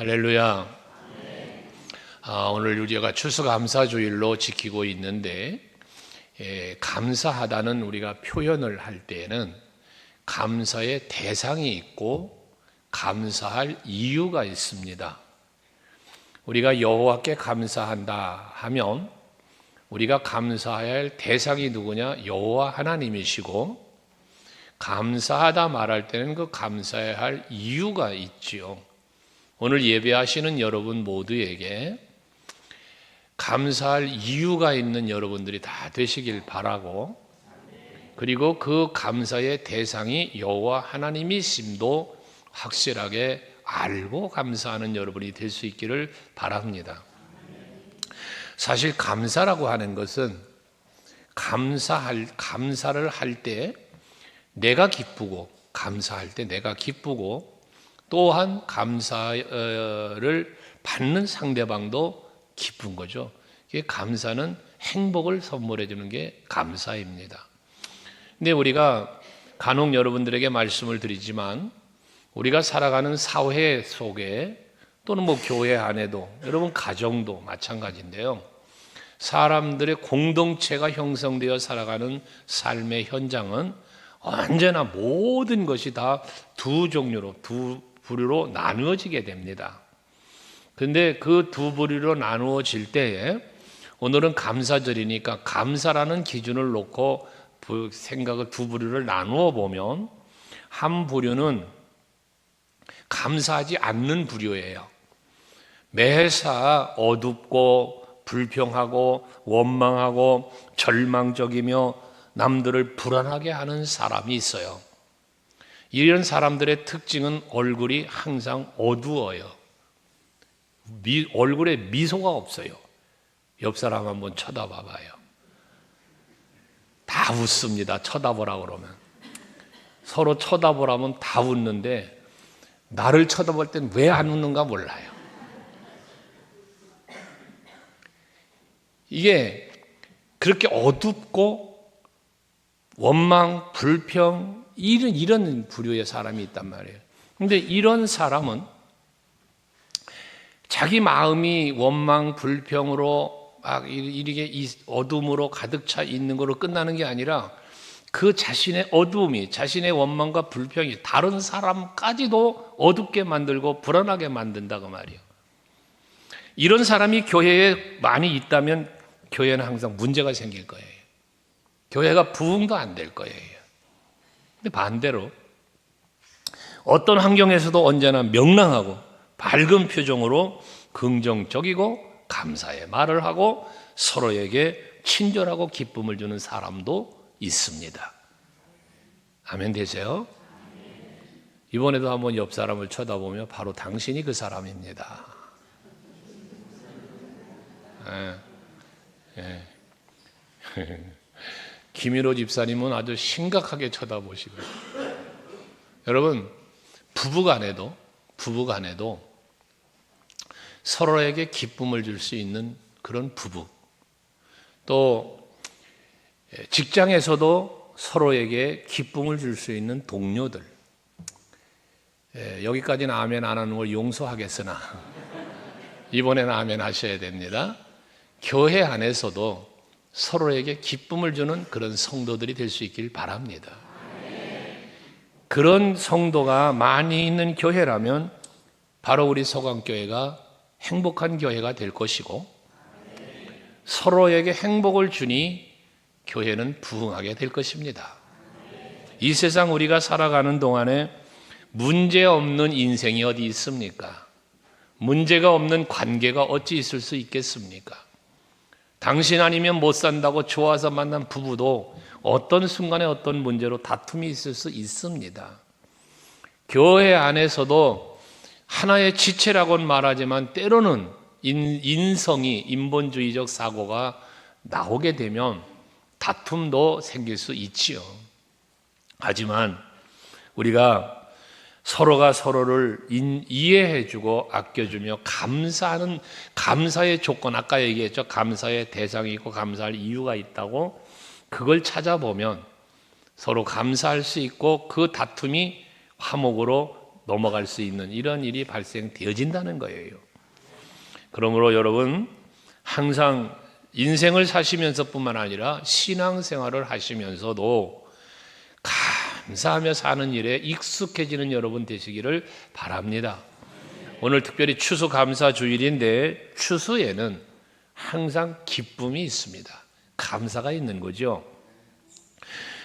할렐루야. 오늘 우리가 추수감사주일로 지키고 있는데, 감사하다는 우리가 표현을 할 때에는 감사의 대상이 있고 감사할 이유가 있습니다. 우리가 여호와께 감사한다 하면 우리가 감사해야 할 대상이 누구냐? 여호와 하나님이시고, 감사하다 말할 때는 그 감사해야 할 이유가 있지요. 오늘 예배하시는 여러분 모두에게 감사할 이유가 있는 여러분들이 다 되시길 바라고, 그리고 그 감사의 대상이 여호와 하나님이심도 확실하게 알고 감사하는 여러분이 될 수 있기를 바랍니다. 사실 감사라고 하는 것은 감사를 할 때 내가 기쁘고, 감사할 때 내가 기쁘고, 또한 감사를 받는 상대방도 기쁜 거죠. 감사는 행복을 선물해 주는 게 감사입니다. 근데 우리가 간혹 여러분들에게 말씀을 드리지만, 우리가 살아가는 사회 속에 또는 교회 안에도, 여러분 가정도 마찬가지인데요, 사람들의 공동체가 형성되어 살아가는 삶의 현장은 언제나 모든 것이 다 두 종류로, 두 부류로 나누어지게 됩니다. 근데 그 두 부류로 나누어질 때에, 오늘은 감사절이니까 감사라는 기준을 놓고 생각을 두 부류를 나누어 보면, 한 부류는 감사하지 않는 부류예요. 매사 어둡고 불평하고 원망하고 절망적이며 남들을 불안하게 하는 사람이 있어요. 이런 사람들의 특징은 얼굴이 항상 어두워요. 얼굴에 미소가 없어요. 옆 사람 한번 쳐다봐봐요. 다 웃습니다. 쳐다보라고 그러면. 서로 쳐다보라면 다 웃는데, 나를 쳐다볼 땐 왜 안 웃는가 몰라요. 이게 그렇게 어둡고 원망, 불평, 이런 부류의 사람이 있단 말이에요. 근데 이런 사람은 자기 마음이 원망, 불평으로 막 이렇게 어둠으로 가득 차 있는 거로 끝나는 게 아니라, 그 자신의 어두움이, 자신의 원망과 불평이 다른 사람까지도 어둡게 만들고 불안하게 만든다고 말이에요. 이런 사람이 교회에 많이 있다면 교회는 항상 문제가 생길 거예요. 교회가 부흥도 안 될 거예요. 근데 반대로 어떤 환경에서도 언제나 명랑하고 밝은 표정으로 긍정적이고 감사의 말을 하고 서로에게 친절하고 기쁨을 주는 사람도 있습니다. 아멘 되세요? 이번에도 한번 옆 사람을 쳐다보며 바로 당신이 그 사람입니다. 김일호 집사님은 아주 심각하게 쳐다보시고, 여러분 부부간에도 서로에게 기쁨을 줄 수 있는 그런 부부, 또 직장에서도 서로에게 기쁨을 줄 수 있는 동료들, 여기까지는 아멘 안 하는 걸 용서하겠으나 이번에는 아멘 하셔야 됩니다. 교회 안에서도 서로에게 기쁨을 주는 그런 성도들이 될 수 있길 바랍니다. 그런 성도가 많이 있는 교회라면 바로 우리 서강교회가 행복한 교회가 될 것이고, 서로에게 행복을 주니 교회는 부흥하게 될 것입니다. 이 세상 우리가 살아가는 동안에 문제 없는 인생이 어디 있습니까? 문제가 없는 관계가 어찌 있을 수 있겠습니까? 당신 아니면 못 산다고 좋아서 만난 부부도 어떤 순간에 어떤 문제로 다툼이 있을 수 있습니다. 교회 안에서도 하나의 지체라고는 말하지만 때로는 인본주의적 사고가 나오게 되면 다툼도 생길 수 있지요. 하지만 우리가 서로가 서로를 이해해주고 아껴주며 감사하는, 감사의 조건, 아까 얘기했죠. 감사의 대상이 있고 감사할 이유가 있다고. 그걸 찾아보면 서로 감사할 수 있고, 그 다툼이 화목으로 넘어갈 수 있는 이런 일이 발생되어진다는 거예요. 그러므로 여러분 항상 인생을 사시면서뿐만 아니라 신앙생활을 하시면서도 감사하며 사는 일에 익숙해지는 여러분 되시기를 바랍니다. 오늘 특별히 추수감사 주일인데 추수에는 항상 기쁨이 있습니다. 감사가 있는 거죠.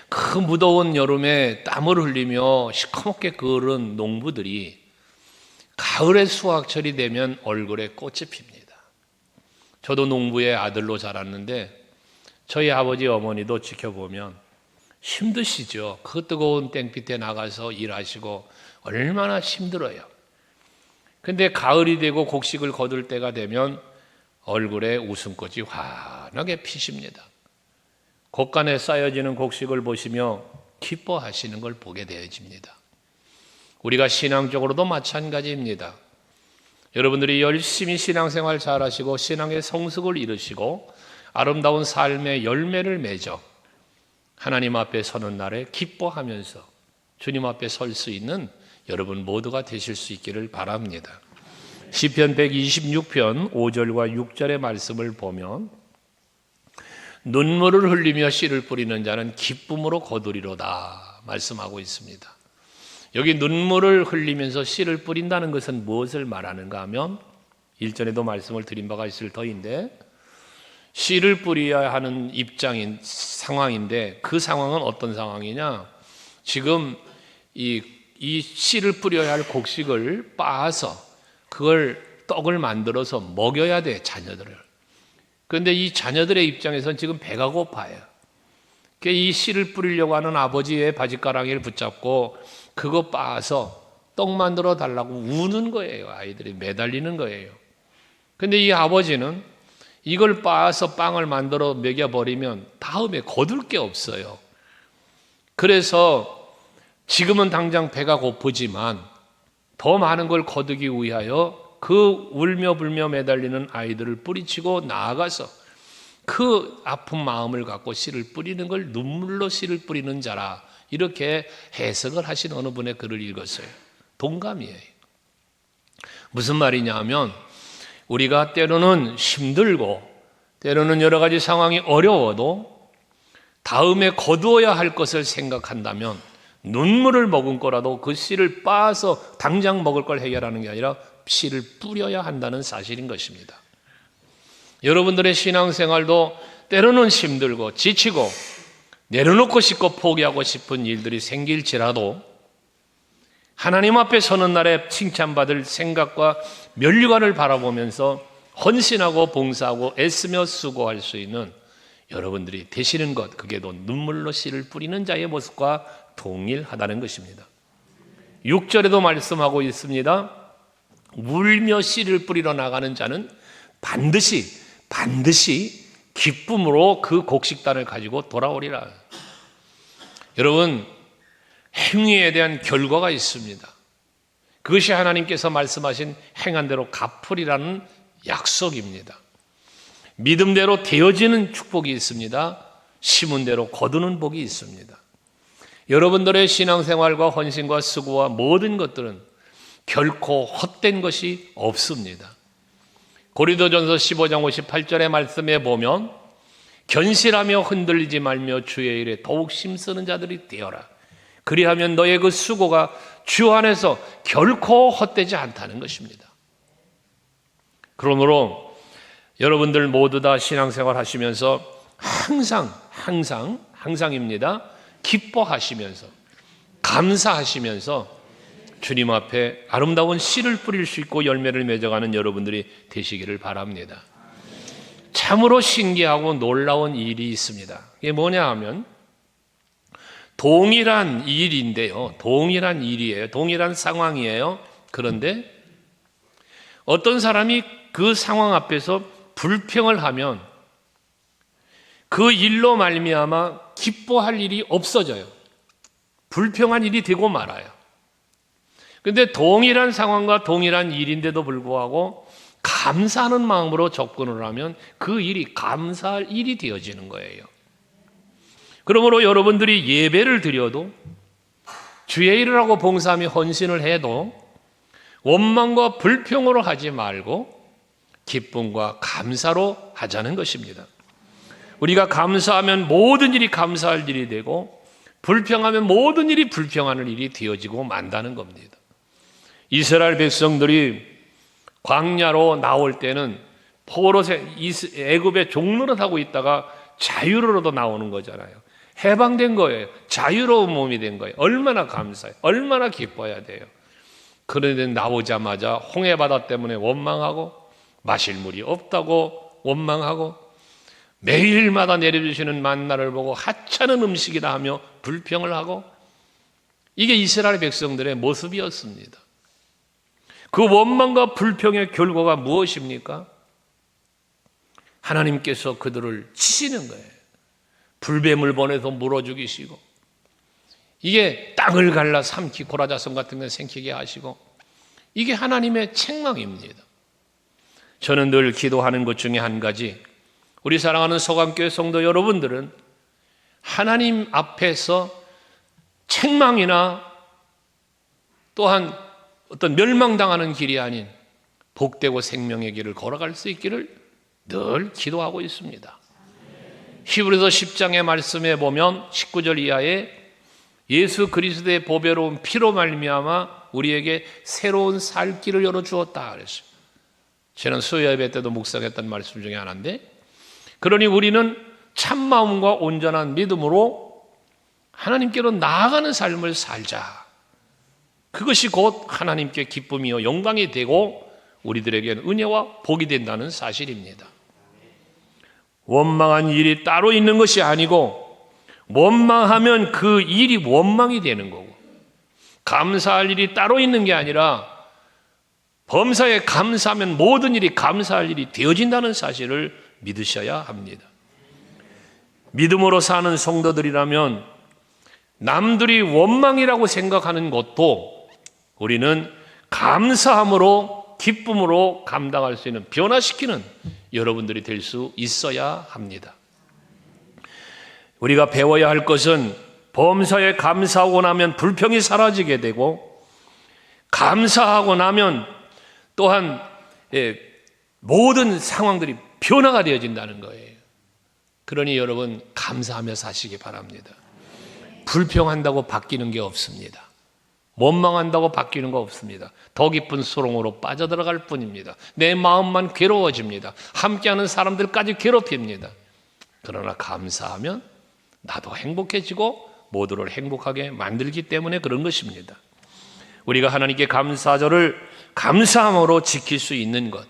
그 무더운 여름에 땀을 흘리며 시커멓게 그을은 농부들이 가을의 수확철이 되면 얼굴에 꽃이 핍니다. 저도 농부의 아들로 자랐는데 저희 아버지 어머니도 지켜보면 힘드시죠. 그 뜨거운 땡빛에 나가서 일하시고 얼마나 힘들어요. 근데 가을이 되고 곡식을 거둘 때가 되면 얼굴에 웃음꽃이 환하게 피십니다. 곡간에 쌓여지는 곡식을 보시며 기뻐하시는 걸 보게 되어집니다. 우리가 신앙적으로도 마찬가지입니다. 여러분들이 열심히 신앙생활 잘하시고 신앙의 성숙을 이루시고 아름다운 삶의 열매를 맺어 하나님 앞에 서는 날에 기뻐하면서 주님 앞에 설 수 있는 여러분 모두가 되실 수 있기를 바랍니다. 시편 126편 5절과 6절의 말씀을 보면 눈물을 흘리며 씨를 뿌리는 자는 기쁨으로 거두리로다 말씀하고 있습니다. 여기 눈물을 흘리면서 씨를 뿌린다는 것은 무엇을 말하는가 하면 1절에도 말씀을 드린 바가 있을 터인데 씨를 뿌려야 하는 입장인 상황인데 그 상황은 어떤 상황이냐? 지금 이 씨를 뿌려야 할 곡식을 빻아서 그걸 떡을 만들어서 먹여야 돼, 자녀들을. 그런데 이 자녀들의 입장에서는 지금 배가 고파요. 이 씨를 뿌리려고 하는 아버지의 바짓가랑이를 붙잡고 그거 빻아서 떡 만들어 달라고 우는 거예요. 아이들이 매달리는 거예요. 그런데 이 아버지는 이걸 빻아서 빵을 만들어 먹여버리면 다음에 거둘 게 없어요. 그래서 지금은 당장 배가 고프지만 더 많은 걸 거두기 위하여 그 울며 불며 매달리는 아이들을 뿌리치고 나아가서 그 아픈 마음을 갖고 씨를 뿌리는 걸 눈물로 씨를 뿌리는 자라, 이렇게 해석을 하신 어느 분의 글을 읽었어요. 동감이에요. 무슨 말이냐 하면 우리가 때로는 힘들고 때로는 여러 가지 상황이 어려워도 다음에 거두어야 할 것을 생각한다면 눈물을 머금고라도 그 씨를 빻아서 당장 먹을 걸 해결하는 게 아니라 씨를 뿌려야 한다는 사실인 것입니다. 여러분들의 신앙생활도 때로는 힘들고 지치고 내려놓고 싶고 포기하고 싶은 일들이 생길지라도 하나님 앞에 서는 날에 칭찬받을 생각과 면류관을 바라보면서 헌신하고 봉사하고 애쓰며 수고할 수 있는 여러분들이 되시는 것, 그게 또 눈물로 씨를 뿌리는 자의 모습과 동일하다는 것입니다. 6절에도 말씀하고 있습니다. 울며 씨를 뿌리러 나가는 자는 반드시 기쁨으로 그 곡식단을 가지고 돌아오리라. 여러분, 행위에 대한 결과가 있습니다. 그것이 하나님께서 말씀하신 행한 대로 갚으리라는 약속입니다. 믿음대로 되어지는 축복이 있습니다. 심은 대로 거두는 복이 있습니다. 여러분들의 신앙생활과 헌신과 수고와 모든 것들은 결코 헛된 것이 없습니다. 고린도전서 15장 58절의 말씀에 보면 견실하며 흔들리지 말며 주의 일에 더욱 힘쓰는 자들이 되어라. 그리하면 너의 그 수고가 주 안에서 결코 헛되지 않다는 것입니다. 그러므로 여러분들 모두 다 신앙생활 하시면서 항상입니다. 기뻐하시면서 감사하시면서 주님 앞에 아름다운 씨를 뿌릴 수 있고 열매를 맺어가는 여러분들이 되시기를 바랍니다. 참으로 신기하고 놀라운 일이 있습니다. 이게 뭐냐 하면 동일한 일인데요. 동일한 일이에요. 동일한 상황이에요. 그런데 어떤 사람이 그 상황 앞에서 불평을 하면 그 일로 말미암아 기뻐할 일이 없어져요. 불평한 일이 되고 말아요. 그런데 동일한 상황과 동일한 일인데도 불구하고 감사하는 마음으로 접근을 하면 그 일이 감사할 일이 되어지는 거예요. 그러므로 여러분들이 예배를 드려도 주의 일을 하고 봉사하며 헌신을 해도 원망과 불평으로 하지 말고 기쁨과 감사로 하자는 것입니다. 우리가 감사하면 모든 일이 감사할 일이 되고 불평하면 모든 일이 불평하는 일이 되어지고 만다는 겁니다. 이스라엘 백성들이 광야로 나올 때는 애굽의 종노릇하고 있다가 자유로도 나오는 거잖아요. 해방된 거예요. 자유로운 몸이 된 거예요. 얼마나 감사해요. 얼마나 기뻐야 돼요. 그런데 나오자마자 홍해바다 때문에 원망하고 마실 물이 없다고 원망하고 매일마다 내려주시는 만나를 보고 하찮은 음식이다 하며 불평을 하고, 이게 이스라엘 백성들의 모습이었습니다. 그 원망과 불평의 결과가 무엇입니까? 하나님께서 그들을 치시는 거예요. 불뱀을 보내서 물어 죽이시고, 이게 땅을 갈라 삼키 고라자손 같은 걸 생기게 하시고, 이게 하나님의 책망입니다. 저는 늘 기도하는 것 중에 한 가지, 우리 사랑하는 소강교회 성도 여러분들은 하나님 앞에서 책망이나 또한 어떤 멸망당하는 길이 아닌 복되고 생명의 길을 걸어갈 수 있기를 늘 기도하고 있습니다. 히브리서 10장의 말씀에 보면 19절 이하에 예수 그리스도의 보배로운 피로 말미암아 우리에게 새로운 살 길을 열어주었다 그랬어요. 저는 수요 예배 때도 묵상했던 말씀 중에 하나인데, 그러니 우리는 참마음과 온전한 믿음으로 하나님께로 나아가는 삶을 살자. 그것이 곧 하나님께 기쁨이요 영광이 되고 우리들에게는 은혜와 복이 된다는 사실입니다. 원망한 일이 따로 있는 것이 아니고 원망하면 그 일이 원망이 되는 거고, 감사할 일이 따로 있는 게 아니라 범사에 감사하면 모든 일이 감사할 일이 되어진다는 사실을 믿으셔야 합니다. 믿음으로 사는 성도들이라면 남들이 원망이라고 생각하는 것도 우리는 감사함으로 기쁨으로 감당할 수 있는, 변화시키는 여러분들이 될 수 있어야 합니다. 우리가 배워야 할 것은 범사에 감사하고 나면 불평이 사라지게 되고, 감사하고 나면 또한 모든 상황들이 변화가 되어진다는 거예요. 그러니 여러분 감사하며 사시기 바랍니다. 불평한다고 바뀌는 게 없습니다. 원망한다고 바뀌는 거 없습니다. 더 깊은 수렁으로 빠져들어갈 뿐입니다. 내 마음만 괴로워집니다. 함께하는 사람들까지 괴롭힙니다. 그러나 감사하면 나도 행복해지고 모두를 행복하게 만들기 때문에 그런 것입니다. 우리가 하나님께 감사절을 감사함으로 지킬 수 있는 것,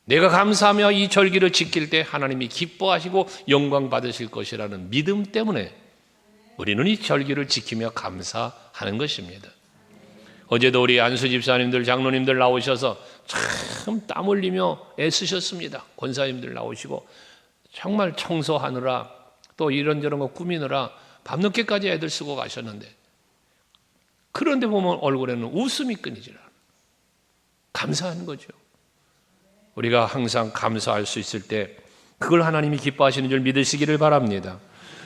내가 감사하며 이 절기를 지킬 때 하나님이 기뻐하시고 영광 받으실 것이라는 믿음 때문에 우리는 이 절기를 지키며 감사하는 것입니다. 어제도 우리 안수 집사님들, 장로님들 나오셔서 참 땀 흘리며 애쓰셨습니다. 권사님들 나오시고 정말 청소하느라 또 이런저런 거 꾸미느라 밤늦게까지 애들 쓰고 가셨는데, 그런데 보면 얼굴에는 웃음이 끊이질 않아요. 감사한 거죠. 우리가 항상 감사할 수 있을 때 그걸 하나님이 기뻐하시는 줄 믿으시기를 바랍니다.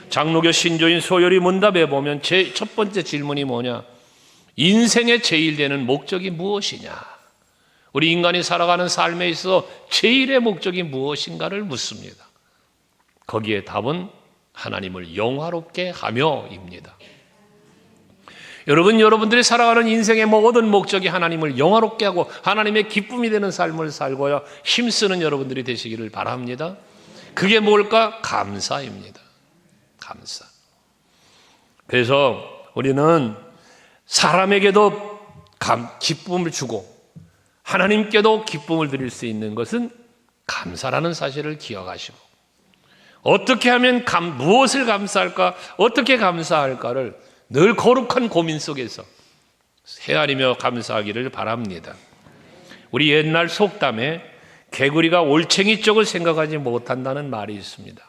장로교 신조인 소열이 문답에 보면 첫 번째 질문이 뭐냐? 인생의 제일 되는 목적이 무엇이냐? 우리 인간이 살아가는 삶에 있어 제일의 목적이 무엇인가를 묻습니다. 거기에 답은 하나님을 영화롭게 하며입니다. 여러분들이 살아가는 인생의 모든 목적이 하나님을 영화롭게 하고 하나님의 기쁨이 되는 삶을 살고요 힘쓰는 여러분들이 되시기를 바랍니다. 그게 뭘까? 감사입니다. 감사. 그래서 우리는 사람에게도 기쁨을 주고 하나님께도 기쁨을 드릴 수 있는 것은 감사라는 사실을 기억하시고, 어떻게 하면 무엇을 감사할까, 어떻게 감사할까를 늘 거룩한 고민 속에서 헤아리며 감사하기를 바랍니다. 우리 옛날 속담에 개구리가 올챙이 쪽을 생각하지 못한다는 말이 있습니다.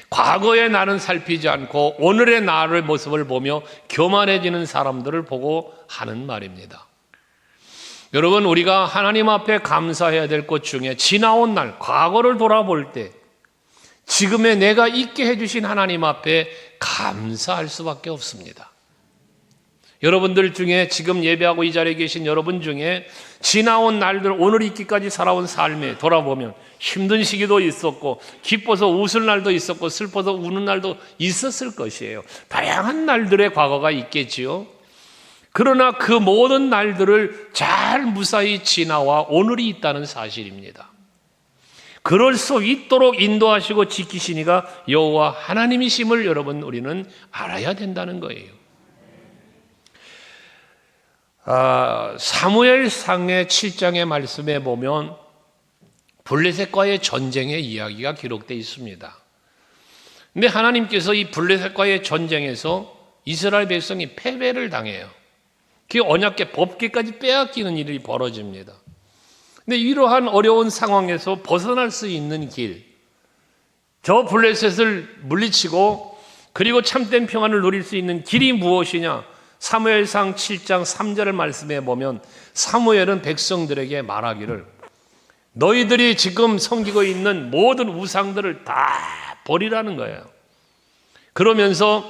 과거의 나는 살피지 않고 오늘의 나의 모습을 보며 교만해지는 사람들을 보고 하는 말입니다. 여러분, 우리가 하나님 앞에 감사해야 될 것 중에 지나온 날, 과거를 돌아볼 때 지금의 내가 있게 해주신 하나님 앞에 감사할 수밖에 없습니다. 여러분들 중에 지금 예배하고 이 자리에 계신 여러분 중에 지나온 날들, 오늘 있기까지 살아온 삶에 돌아보면 힘든 시기도 있었고 기뻐서 웃을 날도 있었고 슬퍼서 우는 날도 있었을 것이에요. 다양한 날들의 과거가 있겠지요. 그러나 그 모든 날들을 잘 무사히 지나와 오늘이 있다는 사실입니다. 그럴 수 있도록 인도하시고 지키시니가 여호와 하나님이심을 여러분 우리는 알아야 된다는 거예요. 사무엘상의 7장의 말씀에 보면 블레셋과의 전쟁의 이야기가 기록되어 있습니다. 근데 하나님께서 이 블레셋과의 전쟁에서 이스라엘 백성이 패배를 당해요. 그 언약궤 법궤까지 빼앗기는 일이 벌어집니다. 근데 이러한 어려운 상황에서 벗어날 수 있는 길, 저 블레셋을 물리치고 그리고 참된 평안을 누릴 수 있는 길이 무엇이냐? 사무엘상 7장 3절의 말씀에 보면 사무엘은 백성들에게 말하기를 너희들이 지금 섬기고 있는 모든 우상들을 다 버리라는 거예요. 그러면서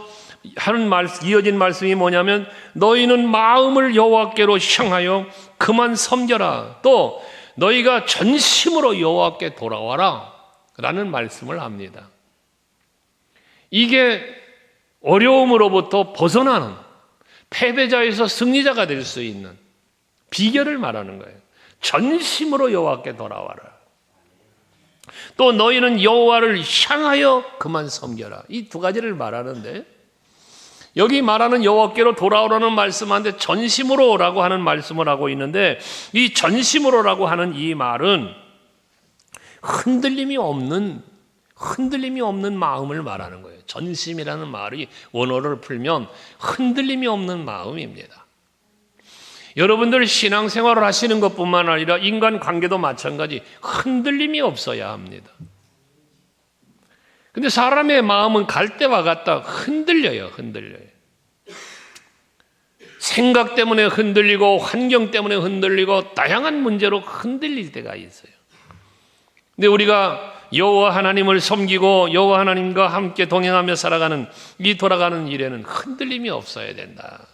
이어진 말씀이 뭐냐면 너희는 마음을 여호와께로 향하여 그만 섬겨라. 또 너희가 전심으로 여호와께 돌아와라 라는 말씀을 합니다. 이게 어려움으로부터 벗어나는 패배자에서 승리자가 될 수 있는 비결을 말하는 거예요. 전심으로 여호와께 돌아와라. 또 너희는 여호와를 향하여 그만 섬겨라. 이 두 가지를 말하는데 여기 말하는 여호와께로 돌아오라는 말씀한테 전심으로라고 하는 말씀을 하고 있는데 이 전심으로라고 하는 이 말은 흔들림이 없는 마음을 말하는 거예요. 전심이라는 말이 원어를 풀면 흔들림이 없는 마음입니다. 여러분들 신앙생활을 하시는 것뿐만 아니라 인간관계도 마찬가지 흔들림이 없어야 합니다. 근데 사람의 마음은 갈대와 같다 흔들려요. 생각 때문에 흔들리고 환경 때문에 흔들리고 다양한 문제로 흔들릴 때가 있어요. 근데 우리가 여호와 하나님을 섬기고 여호와 하나님과 함께 동행하며 살아가는 이 돌아가는 일에는 흔들림이 없어야 된다.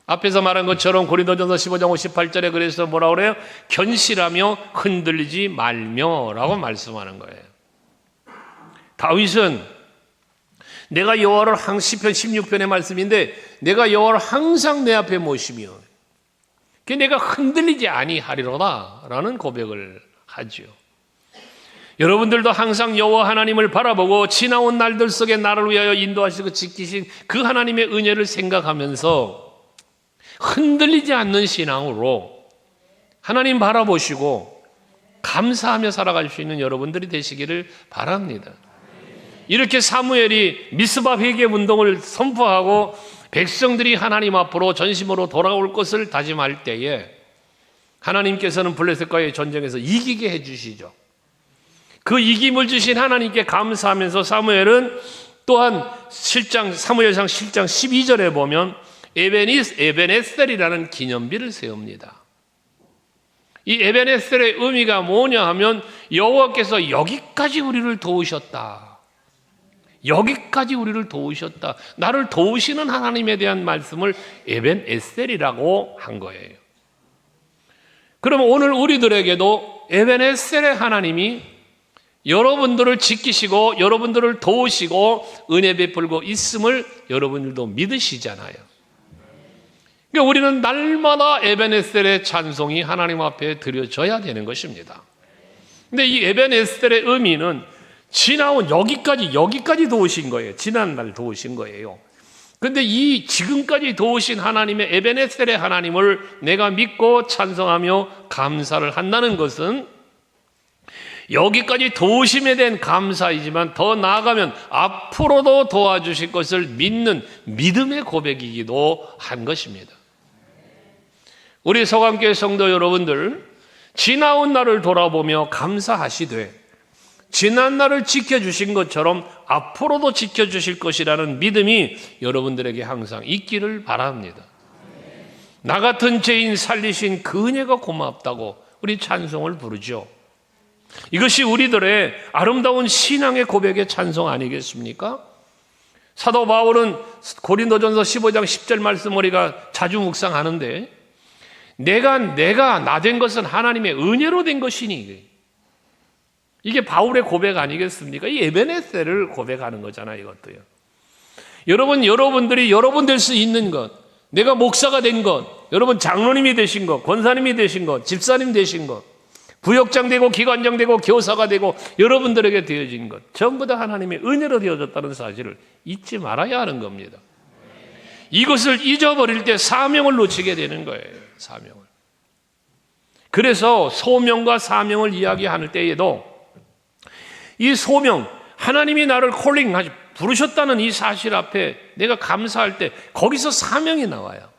앞에서 말한 것처럼 고린도전서 15장 58절에 그래서 뭐라 그래요? 견실하며 흔들리지 말며라고 말씀하는 거예요. 다윗은 내가 여호와를 시편 16편의 말씀인데 내가 여호와를 항상 내 앞에 모시며 내가 흔들리지 아니하리로다 라는 고백을 하죠. 여러분들도 항상 여호와 하나님을 바라보고 지나온 날들 속에 나를 위하여 인도하시고 지키신 그 하나님의 은혜를 생각하면서 흔들리지 않는 신앙으로 하나님 바라보시고 감사하며 살아갈 수 있는 여러분들이 되시기를 바랍니다. 이렇게 사무엘이 미스바 회개 운동을 선포하고 백성들이 하나님 앞으로 전심으로 돌아올 것을 다짐할 때에 하나님께서는 블레셋과의 전쟁에서 이기게 해주시죠. 그 이김을 주신 하나님께 감사하면서 사무엘은 또한 사무엘상 7장 12절에 보면 에벤에셀이라는 기념비를 세웁니다. 이 에벤에셀의 의미가 뭐냐 하면 여호와께서 여기까지 우리를 도우셨다. 여기까지 우리를 도우셨다. 나를 도우시는 하나님에 대한 말씀을 에벤에셀이라고 한 거예요. 그러면 오늘 우리들에게도 에벤에셀의 하나님이 여러분들을 지키시고 여러분들을 도우시고 은혜 베풀고 있음을 여러분들도 믿으시잖아요. 그러니까 우리는 날마다 에벤에셀의 찬송이 하나님 앞에 드려져야 되는 것입니다. 근데 이 에벤에셀의 의미는 지나온 여기까지 도우신 거예요. 지난날 도우신 거예요. 그런데 이 지금까지 도우신 하나님의 에벤에셀의 하나님을 내가 믿고 찬송하며 감사를 한다는 것은 여기까지 도우심에 대한 감사이지만 더 나아가면 앞으로도 도와주실 것을 믿는 믿음의 고백이기도 한 것입니다. 우리 서강교회 성도 여러분들, 지나온 날을 돌아보며 감사하시되 지난 날을 지켜주신 것처럼 앞으로도 지켜주실 것이라는 믿음이 여러분들에게 항상 있기를 바랍니다. 나 같은 죄인 살리신 그 은혜가 고맙다고 우리 찬송을 부르죠. 이것이 우리들의 아름다운 신앙의 고백의 찬송 아니겠습니까? 사도 바울은 고린도전서 15장 10절 말씀 우리가 자주 묵상하는데, 내가 나 된 것은 하나님의 은혜로 된 것이니, 이게 바울의 고백 아니겠습니까? 이 에베네셀을 고백하는 거잖아요. 이것도요. 여러분들이 여러분 될 수 있는 것, 내가 목사가 된 것, 여러분 장로님이 되신 것, 권사님이 되신 것, 집사님 되신 것, 부역장 되고 기관장 되고 교사가 되고 여러분들에게 되어진 것, 전부 다 하나님의 은혜로 되어졌다는 사실을 잊지 말아야 하는 겁니다. 이것을 잊어버릴 때 사명을 놓치게 되는 거예요. 사명을. 그래서 소명과 사명을 이야기할 때에도 이 소명, 하나님이 나를 콜링하시 부르셨다는 이 사실 앞에 내가 감사할 때 거기서 사명이 나와요.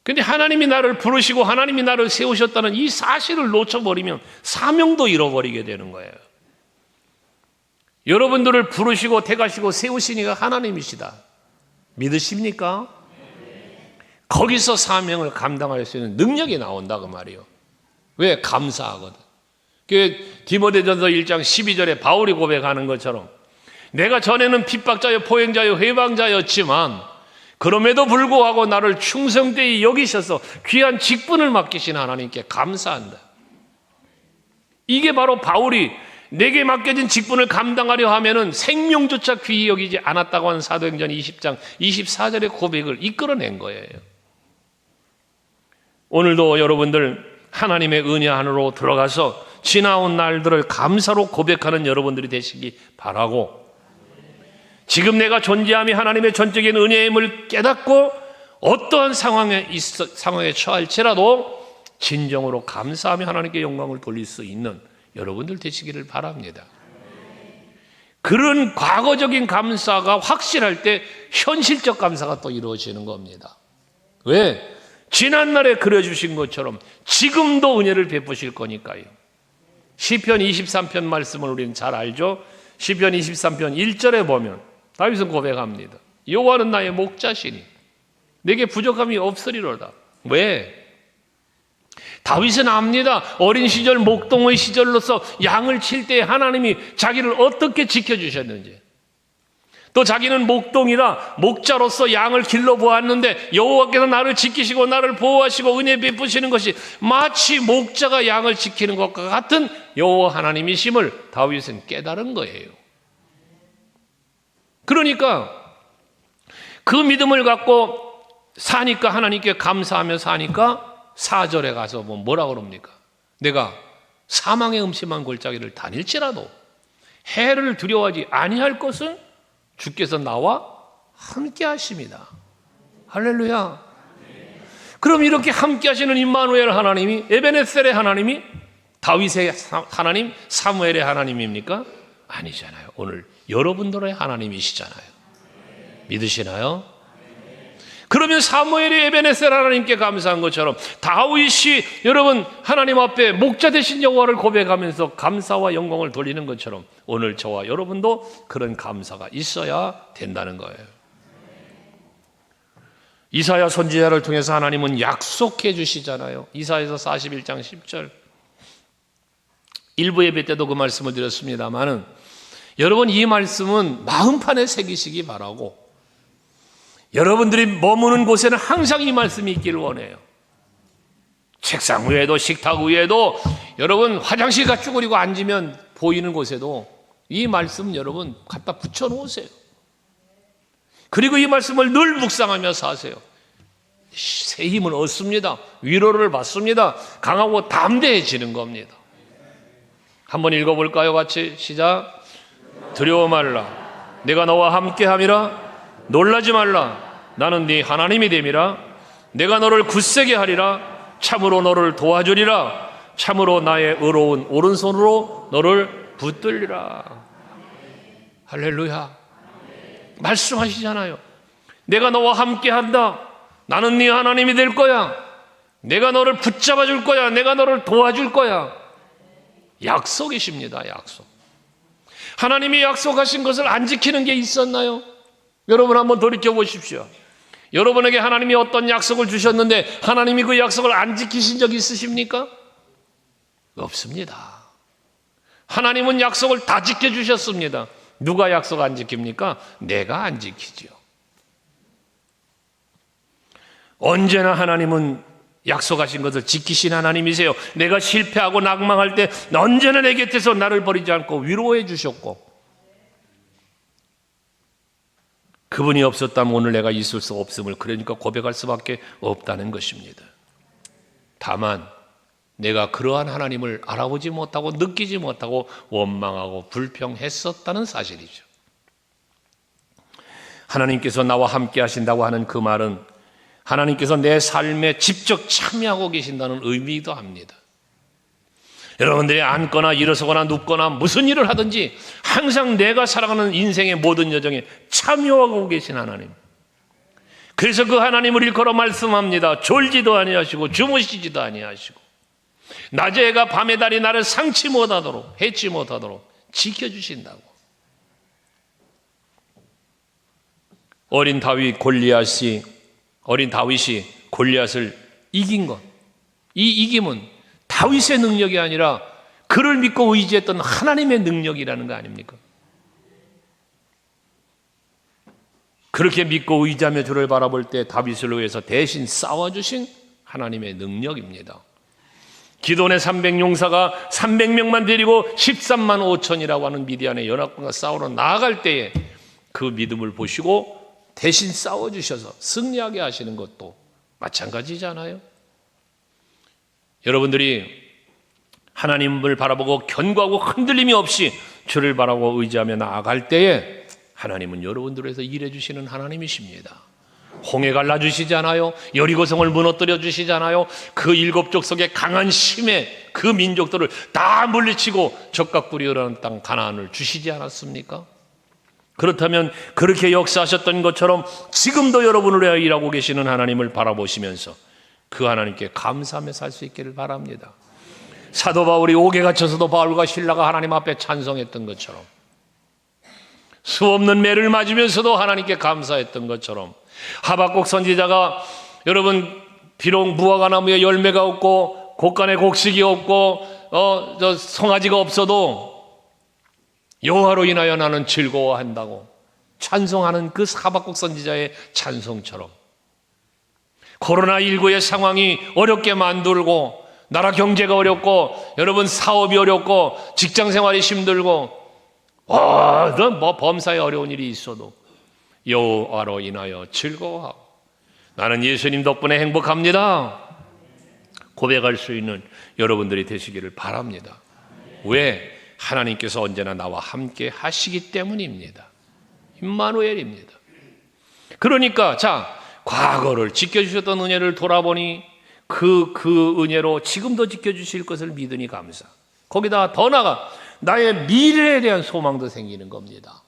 근데 하나님이 나를 부르시고 하나님이 나를 세우셨다는 이 사실을 놓쳐버리면 사명도 잃어버리게 되는 거예요. 여러분들을 부르시고 택하시고 세우시니까 하나님이시다. 믿으십니까? 거기서 사명을 감당할 수 있는 능력이 나온다 그 말이에요. 왜? 감사하거든. 디모데전서 1장 12절에 바울이 고백하는 것처럼, 내가 전에는 핍박자여 포행자여 회방자였지만 그럼에도 불구하고 나를 충성되이 여기셔서 귀한 직분을 맡기신 하나님께 감사한다. 이게 바로 바울이 내게 맡겨진 직분을 감당하려 하면은 생명조차 귀히 여기지 않았다고 하는 사도행전 20장 24절의 고백을 이끌어낸 거예요. 오늘도 여러분들 하나님의 은혜 안으로 들어가서 지나온 날들을 감사로 고백하는 여러분들이 되시기 바라고, 지금 내가 존재함이 하나님의 전적인 은혜임을 깨닫고 어떠한 상황에 처할지라도 진정으로 감사하며 하나님께 영광을 돌릴 수 있는 여러분들 되시기를 바랍니다. 그런 과거적인 감사가 확실할 때 현실적 감사가 또 이루어지는 겁니다. 왜? 지난날에 그려주신 것처럼 지금도 은혜를 베푸실 거니까요. 시편 23편 말씀을 우리는 잘 알죠. 시편 23편 1절에 보면 다윗은 고백합니다. 여호와는 나의 목자시니 내게 부족함이 없으리로다. 왜? 다윗은 압니다. 어린 시절 목동의 시절로서 양을 칠 때 하나님이 자기를 어떻게 지켜주셨는지, 또 자기는 목동이라 목자로서 양을 길러보았는데 여호와께서 나를 지키시고 나를 보호하시고 은혜 베푸시는 것이 마치 목자가 양을 지키는 것과 같은 여호와 하나님이심을 다윗은 깨달은 거예요. 그러니까 그 믿음을 갖고 사니까, 하나님께 감사하며 사니까 4절에 가서 뭐라고 그럽니까? 내가 사망의 음침한 골짜기를 다닐지라도 해를 두려워하지 아니할 것은 주께서 나와 함께 하십니다. 할렐루야. 그럼 이렇게 함께 하시는 임마누엘 하나님이, 에베네셀의 하나님이 다윗의 하나님, 사무엘의 하나님입니까? 아니잖아요. 오늘 여러분들의 하나님이시잖아요. 믿으시나요? 그러면 사무엘이 에베네셀 하나님께 감사한 것처럼 다윗이 여러분 하나님 앞에 목자 되신 여호와를 고백하면서 감사와 영광을 돌리는 것처럼 오늘 저와 여러분도 그런 감사가 있어야 된다는 거예요. 이사야 선지자를 통해서 하나님은 약속해 주시잖아요. 이사야서 41장 10절. 일부 예배 때도 그 말씀을 드렸습니다만은 여러분 이 말씀은 마음판에 새기시기 바라고, 여러분들이 머무는 곳에는 항상 이 말씀이 있기를 원해요. 책상 위에도 식탁 위에도 여러분 화장실 가 쭈그리고 앉으면 보이는 곳에도 이 말씀 여러분 갖다 붙여놓으세요. 그리고 이 말씀을 늘 묵상하며 사세요. 새 힘을 얻습니다. 위로를 받습니다. 강하고 담대해지는 겁니다. 한번 읽어볼까요? 같이 시작. 두려워 말라. 내가 너와 함께함이라. 놀라지 말라. 나는 네 하나님이 됨이라. 내가 너를 굳세게 하리라. 참으로 너를 도와주리라. 참으로 나의 의로운 오른손으로 너를 붙들리라. 할렐루야. 말씀하시잖아요. 내가 너와 함께한다. 나는 네 하나님이 될 거야. 내가 너를 붙잡아 줄 거야. 내가 너를 도와줄 거야. 약속이십니다. 약속. 하나님이 약속하신 것을 안 지키는 게 있었나요? 여러분 한번 돌이켜 보십시오. 여러분에게 하나님이 어떤 약속을 주셨는데 하나님이 그 약속을 안 지키신 적 있으십니까? 없습니다. 하나님은 약속을 다 지켜주셨습니다. 누가 약속 안 지킵니까? 내가 안 지키죠. 언제나 하나님은 약속하신 것을 지키신 하나님이세요. 내가 실패하고 낙망할 때 언제나 내 곁에서 나를 버리지 않고 위로해 주셨고, 그분이 없었다면 오늘 내가 있을 수 없음을 그러니까 고백할 수밖에 없다는 것입니다. 다만 내가 그러한 하나님을 알아보지 못하고 느끼지 못하고 원망하고 불평했었다는 사실이죠. 하나님께서 나와 함께 하신다고 하는 그 말은 하나님께서 내 삶에 직접 참여하고 계신다는 의미이기도 합니다. 여러분들이 앉거나 일어서거나 눕거나 무슨 일을 하든지 항상 내가 살아가는 인생의 모든 여정에 참여하고 계신 하나님. 그래서 그 하나님을 일컬어 말씀합니다. 졸지도 아니하시고 주무시지도 아니하시고 낮에 해가 밤의 달이 나를 상치 못하도록 해치 못하도록 지켜주신다고. 어린 다윗이 골리앗을 이긴 것, 이 이김은 다윗의 능력이 아니라 그를 믿고 의지했던 하나님의 능력이라는 거 아닙니까? 그렇게 믿고 의지하며 주를 바라볼 때 다윗을 위해서 대신 싸워주신 하나님의 능력입니다. 기돈의 300용사가 300명만 데리고 13만 5천이라고 하는 미디안의 연합군과 싸우러 나아갈 때에 그 믿음을 보시고 대신 싸워주셔서 승리하게 하시는 것도 마찬가지잖아요. 여러분들이 하나님을 바라보고 견고하고 흔들림이 없이 주를 바라보고 의지하며 나아갈 때에 하나님은 여러분들을 위해서 일해 주시는 하나님이십니다. 홍해 갈라주시잖아요. 여리고성을 무너뜨려 주시잖아요. 그 7족 속에 강한 힘의 그 민족들을 다 물리치고 적각구리 흐르는 땅 가나안을 주시지 않았습니까? 그렇다면 그렇게 역사하셨던 것처럼 지금도 여러분을 위하여 일하고 계시는 하나님을 바라보시면서 그 하나님께 감사하며 살 수 있기를 바랍니다. 사도 바울이 옥에 갇혀서도 바울과 실라가 하나님 앞에 찬송했던 것처럼, 수없는 매를 맞으면서도 하나님께 감사했던 것처럼, 하박국 선지자가 여러분 비록 무화과 나무에 열매가 없고 곡간에 곡식이 없고 송아지가 없어도 여호와로 인하여 나는 즐거워한다고 찬송하는 그 하박국 선지자의 찬송처럼, 코로나19의 상황이 어렵게 만들고 나라 경제가 어렵고 여러분 사업이 어렵고 직장 생활이 힘들고 뭐 범사에 어려운 일이 있어도 여호와로 인하여 즐거워하고 나는 예수님 덕분에 행복합니다 고백할 수 있는 여러분들이 되시기를 바랍니다. 왜? 하나님께서 언제나 나와 함께 하시기 때문입니다. 임마누엘입니다. 그러니까 과거를 지켜주셨던 은혜를 돌아보니 그 은혜로 지금도 지켜주실 것을 믿으니 감사. 거기다 더 나아가 나의 미래에 대한 소망도 생기는 겁니다.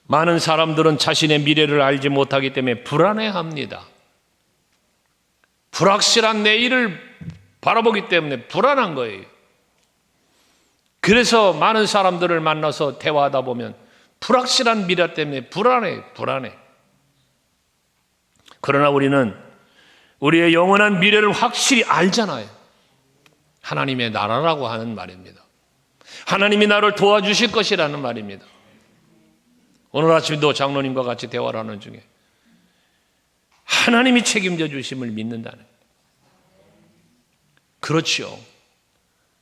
많은 사람들은 자신의 미래를 알지 못하기 때문에 불안해합니다. 불확실한 내일을 바라보기 때문에 불안한 거예요. 그래서 많은 사람들을 만나서 대화하다 보면 불확실한 미래 때문에 불안해. 그러나 우리는 우리의 영원한 미래를 확실히 알잖아요. 하나님의 나라라고 하는 말입니다. 하나님이 나를 도와주실 것이라는 말입니다. 오늘 아침도 장로님과 같이 대화를 하는 중에 하나님이 책임져 주심을 믿는다는, 그렇죠.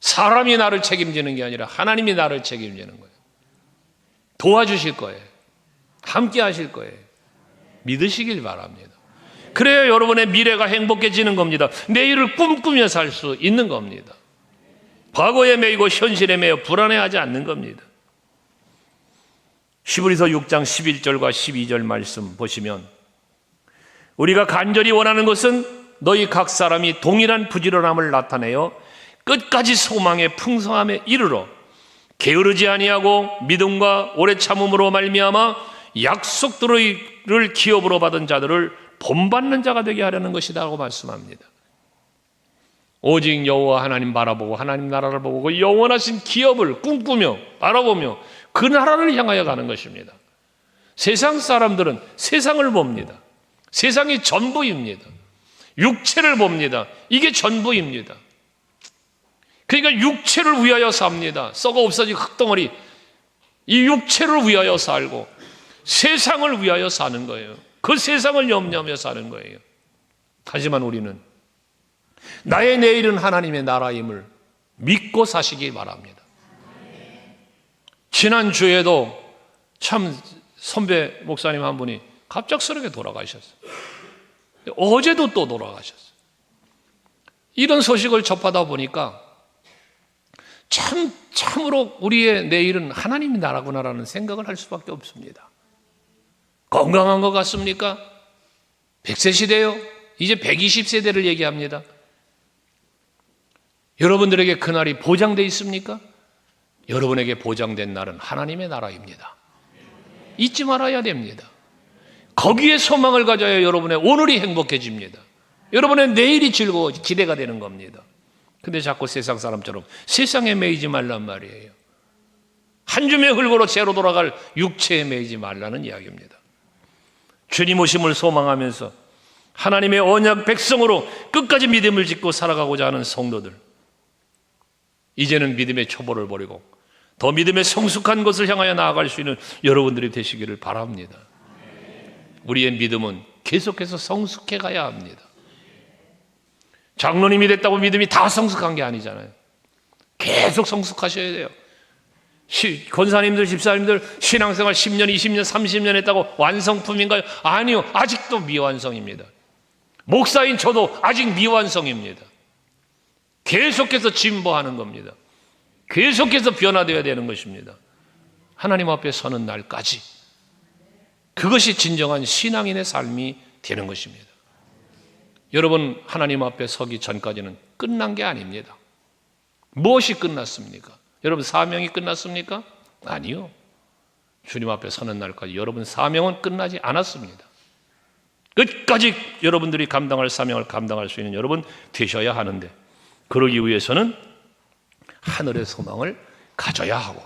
사람이 나를 책임지는 게 아니라 하나님이 나를 책임지는 거예요. 도와주실 거예요. 함께 하실 거예요. 믿으시길 바랍니다. 그래야 여러분의 미래가 행복해지는 겁니다. 내일을 꿈꾸며 살 수 있는 겁니다. 과거에 매이고 현실에 매여 불안해하지 않는 겁니다. 히브리서 6장 11절과 12절 말씀 보시면 우리가 간절히 원하는 것은 너희 각 사람이 동일한 부지런함을 나타내어 끝까지 소망의 풍성함에 이르러 게으르지 아니하고 믿음과 오래 참음으로 말미암아 약속들을 기업으로 받은 자들을 본받는 자가 되게 하려는 것이라고 말씀합니다. 오직 여호와 하나님 바라보고 하나님 나라를 보고 그 영원하신 기업을 꿈꾸며 바라보며 그 나라를 향하여 가는 것입니다. 세상 사람들은 세상을 봅니다. 세상이 전부입니다. 육체를 봅니다. 이게 전부입니다. 그러니까 육체를 위하여 삽니다. 썩어 없어진 흙덩어리, 이 육체를 위하여 살고 세상을 위하여 사는 거예요. 그 세상을 염려하며 사는 거예요. 하지만 우리는 나의 내일은 하나님의 나라임을 믿고 사시기 바랍니다. 지난주에도 참 선배 목사님 한 분이 갑작스럽게 돌아가셨어요. 어제도 또 돌아가셨어요. 이런 소식을 접하다 보니까 참으로 우리의 내일은 하나님의 나라구나라는 생각을 할 수밖에 없습니다. 건강한 것 같습니까? 100세 시대요? 이제 120세대를 얘기합니다. 여러분들에게 그날이 보장되어 있습니까? 여러분에게 보장된 날은 하나님의 나라입니다. 잊지 말아야 됩니다. 거기에 소망을 가져야 여러분의 오늘이 행복해집니다. 여러분의 내일이 즐거워 기대가 되는 겁니다. 근데 자꾸 세상 사람처럼 세상에 매이지 말란 말이에요. 한 줌의 흙으로 죄로 돌아갈 육체에 매이지 말라는 이야기입니다. 주님 오심을 소망하면서 하나님의 언약 백성으로 끝까지 믿음을 짓고 살아가고자 하는 성도들, 이제는 믿음의 초보를 버리고 더 믿음의 성숙한 것을 향하여 나아갈 수 있는 여러분들이 되시기를 바랍니다. 우리의 믿음은 계속해서 성숙해 가야 합니다. 장로님이 됐다고 믿음이 다 성숙한 게 아니잖아요. 계속 성숙하셔야 돼요. 권사님들, 집사님들 신앙생활 10년, 20년, 30년 했다고 완성품인가요? 아니요. 아직도 미완성입니다. 목사인 저도 아직 미완성입니다. 계속해서 진보하는 겁니다. 계속해서 변화되어야 되는 것입니다. 하나님 앞에 서는 날까지 그것이 진정한 신앙인의 삶이 되는 것입니다. 여러분, 하나님 앞에 서기 전까지는 끝난 게 아닙니다. 무엇이 끝났습니까? 여러분, 사명이 끝났습니까? 아니요. 주님 앞에 서는 날까지 여러분 사명은 끝나지 않았습니다. 끝까지 여러분들이 감당할 사명을 감당할 수 있는 여러분 되셔야 하는데, 그러기 위해서는 하늘의 소망을 가져야 하고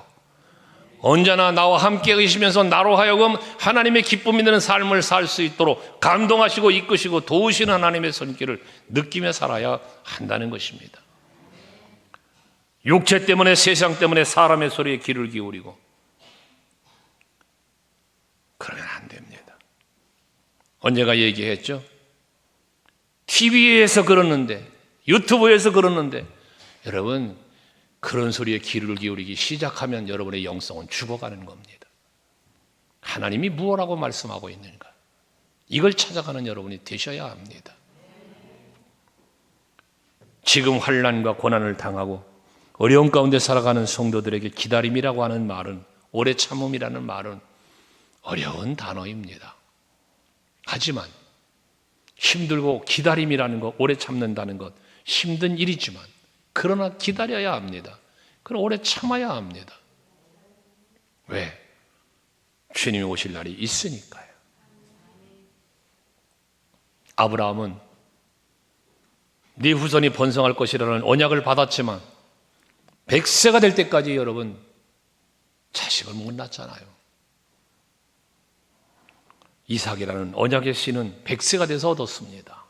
언제나 나와 함께 계시면서 나로 하여금 하나님의 기쁨이 되는 삶을 살 수 있도록 감동하시고 이끄시고 도우시는 하나님의 손길을 느끼며 살아야 한다는 것입니다. 육체 때문에, 세상 때문에 사람의 소리에 귀를 기울이고 그러면 안 됩니다. 언제가 얘기했죠? TV에서 그러는데, 유튜브에서 그러는데, 여러분 그런 소리에 귀를 기울이기 시작하면 여러분의 영성은 죽어가는 겁니다. 하나님이 무엇라고 말씀하고 있는가, 이걸 찾아가는 여러분이 되셔야 합니다. 지금 환난과 고난을 당하고 어려운 가운데 살아가는 성도들에게 기다림이라고 하는 말은, 오래 참음이라는 말은 어려운 단어입니다. 하지만 힘들고 기다림이라는 것, 오래 참는다는 것 힘든 일이지만 그러나 기다려야 합니다. 그럼 오래 참아야 합니다. 왜? 주님이 오실 날이 있으니까요. 아브라함은 네 후손이 번성할 것이라는 언약을 받았지만 100세가 될 때까지 여러분 자식을 못 낳았잖아요. 이삭이라는 언약의 씨는 100세가 돼서 얻었습니다.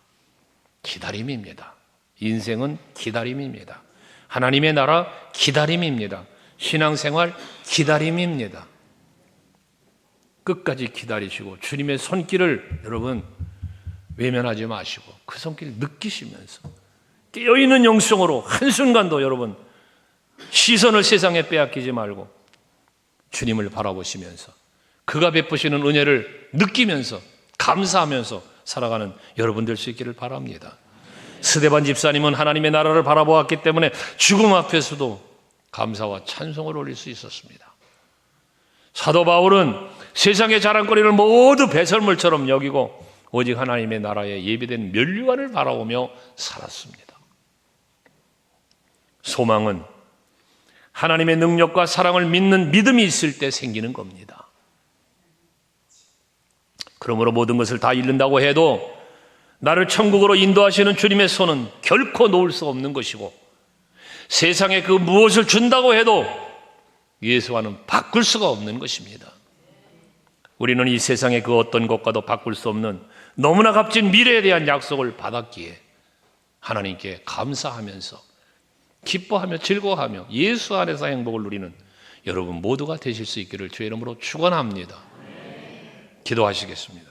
기다림입니다. 인생은 기다림입니다. 하나님의 나라 기다림입니다. 신앙생활 기다림입니다. 끝까지 기다리시고 주님의 손길을 여러분 외면하지 마시고 그 손길 느끼시면서 깨어있는 영성으로 한순간도 여러분 시선을 세상에 빼앗기지 말고 주님을 바라보시면서 그가 베푸시는 은혜를 느끼면서 감사하면서 살아가는 여러분 될 수 있기를 바랍니다. 스데반 집사님은 하나님의 나라를 바라보았기 때문에 죽음 앞에서도 감사와 찬송을 올릴 수 있었습니다. 사도 바울은 세상의 자랑거리를 모두 배설물처럼 여기고 오직 하나님의 나라에 예비된 면류관을 바라보며 살았습니다. 소망은 하나님의 능력과 사랑을 믿는 믿음이 있을 때 생기는 겁니다. 그러므로 모든 것을 다 잃는다고 해도 나를 천국으로 인도하시는 주님의 손은 결코 놓을 수 없는 것이고, 세상에 그 무엇을 준다고 해도 예수와는 바꿀 수가 없는 것입니다. 우리는 이 세상의 그 어떤 것과도 바꿀 수 없는 너무나 값진 미래에 대한 약속을 받았기에 하나님께 감사하면서 기뻐하며 즐거워하며 예수 안에서 행복을 누리는 여러분 모두가 되실 수 있기를 주의 이름으로 축원합니다. 기도하시겠습니다.